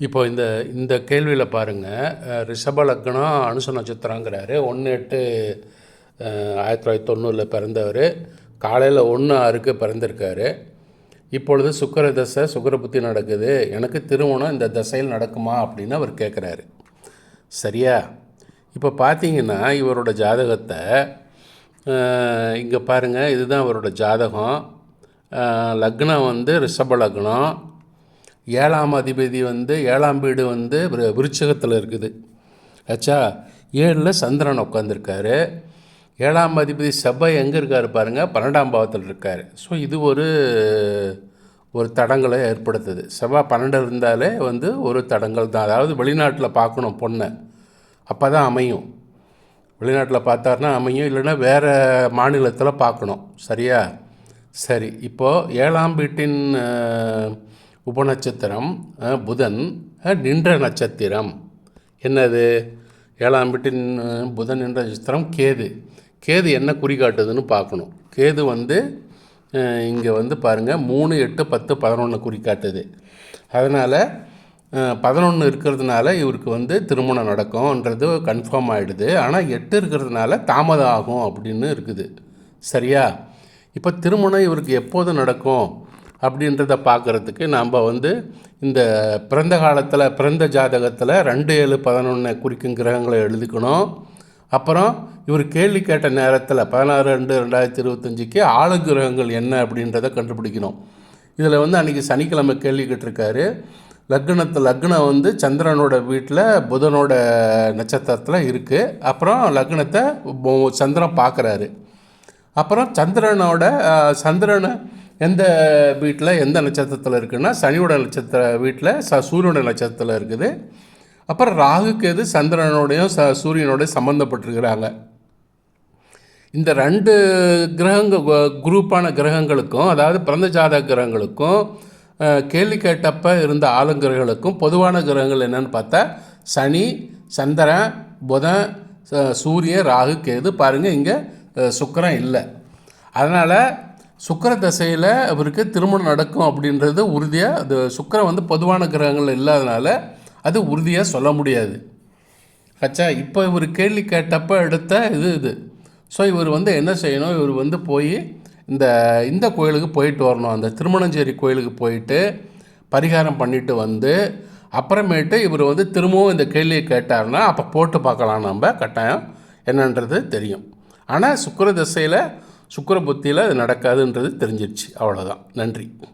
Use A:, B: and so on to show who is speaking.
A: இப்போ இந்த இந்த கேள்வியில் பாருங்கள், ரிஷப லக்னம் அனுச நட்சத்திரங்கிறாரு. 1/8 1990 பிறந்தவர். காலையில் 1/6 பிறந்திருக்காரு. இப்பொழுது சுக்கிர தசை, சுக்கிர புத்தி நடக்குது. எனக்கு திருமணம் இந்த தசையில் நடக்குமா அப்படின்னு அவர் கேட்குறாரு. சரியா? இப்போ பார்த்தீங்கன்னா இவரோட ஜாதகத்தை இங்கே பாருங்கள். இதுதான் அவரோட ஜாதகம். லக்னம் வந்து ரிஷப லக்னம். 7ஆம் அதிபதி வந்து 7ஆம் வீடு வந்து விருச்சிகத்தில் இருக்குது. ஆச்சா, 7ல் சந்திரன் உட்காந்துருக்காரு. 7ஆம் அதிபதி செவ்வாய் எங்கே இருக்கார் பாருங்கள், 12ஆம் பாவத்தில் இருக்கார். ஸோ இது ஒரு தடங்களை ஏற்படுத்துது. செவ்வாய் 12 இருந்தாலே வந்து ஒரு தடங்கள் தான். அதாவது வெளிநாட்டில் பார்க்கணும் பொண்ணை, அப்போ தான் அமையும். வெளிநாட்டில் பார்த்தாருன்னா அமையும், இல்லைன்னா வேறு மாநிலத்தில் பார்க்கணும். சரியா? சரி, இப்போது 7ஆம் வீட்டின் உபநட்சத்திரம் புதன் நின்ற நட்சத்திரம் என்னது? 7ஆம் வீட்டின் புதன் நின்ற நட்சத்திரம் கேது. கேது என்ன குறிக்காட்டுதுன்னு பார்க்கணும். கேது வந்து இங்கே வந்து பாருங்கள் 3, 8, 10, 11 குறிக்காட்டுது. அதனால் 11 இருக்கிறதுனால இவருக்கு வந்து திருமணம் நடக்கும்ன்றது கன்ஃபார்ம் ஆகிடுது. ஆனால் 8 இருக்கிறதுனால தாமதம் ஆகும் அப்படின்னு இருக்குது. சரியா? இப்போ திருமணம் இவருக்கு எப்போது நடக்கும் அப்படின்றத பார்க்குறதுக்கு நாம் வந்து இந்த பிறந்த காலத்தில், பிறந்த ஜாதகத்தில் 2, 7, 11 குறிக்கும் கிரகங்களை எழுதிக்கணும். அப்புறம் இவர் கேள்வி கேட்ட நேரத்தில் 16/2/2025 ஆளு கிரகங்கள் என்ன அப்படின்றத கண்டுபிடிக்கணும். இதில் வந்து அன்றைக்கி சனிக்கிழமை கேள்வி கேட்டிருக்காரு. லக்னம் வந்து சந்திரனோட வீட்டில் புதனோட நட்சத்திரத்தில் இருக்குது. அப்புறம் லக்னத்தை சந்திரன் பார்க்குறாரு. அப்புறம் சந்திரன் எந்த வீட்டில் எந்த நட்சத்திரத்தில் இருக்குன்னா சனியோட நட்சத்திர வீட்டில் சூரியனோட நட்சத்திரத்தில் இருக்குது. அப்புறம் ராகுக்கு எது சந்திரனோடையும் சூரியனோடையும் சம்மந்தப்பட்டிருக்கிறாங்க. இந்த 2 குரூப்பான கிரகங்களுக்கும், அதாவது பிறந்த ஜாதக கிரகங்களுக்கும் கேள்வி கேட்டப்போ இருந்த ஆளுங்கிரகங்களுக்கும் பொதுவான கிரகங்கள் என்னென்னு பார்த்தா சனி, சந்திரன், புதன், சூரியன், ராகு, கேது. பாருங்கள், இங்கே சுக்கிரன் இல்லை. அதனால் சுக்கிர தசையில் அவருக்கு திருமணம் நடக்கும் அப்படின்றது உறுதியாக, அது சுக்கிரன் வந்து பொதுவான கிரகங்கள் இல்லாதனால அது உறுதியாக சொல்ல முடியாது. ஆச்சா, இப்போ இவர் கேள்வி கேட்டப்போ எடுத்த இது. ஸோ இவர் வந்து என்ன செய்யணும், இவர் வந்து போய் இந்த கோயிலுக்கு போயிட்டு வரணும். அந்த திருமணஞ்சேரி கோயிலுக்கு போயிட்டு பரிகாரம் பண்ணிட்டு வந்து அப்புறமேட்டு இவர் வந்து திரும்பவும் இந்த கேள்வியை கேட்டார்னா அப்போ போட்டு பார்க்கலாம், நம்ம கட்டாயம் என்னன்றது தெரியும். ஆனால் சுக்கிர தசையில், சுக்கிர புத்தியில் அது நடக்காதுன்றது தெரிஞ்சிடுச்சு. அவ்வளோதான். நன்றி.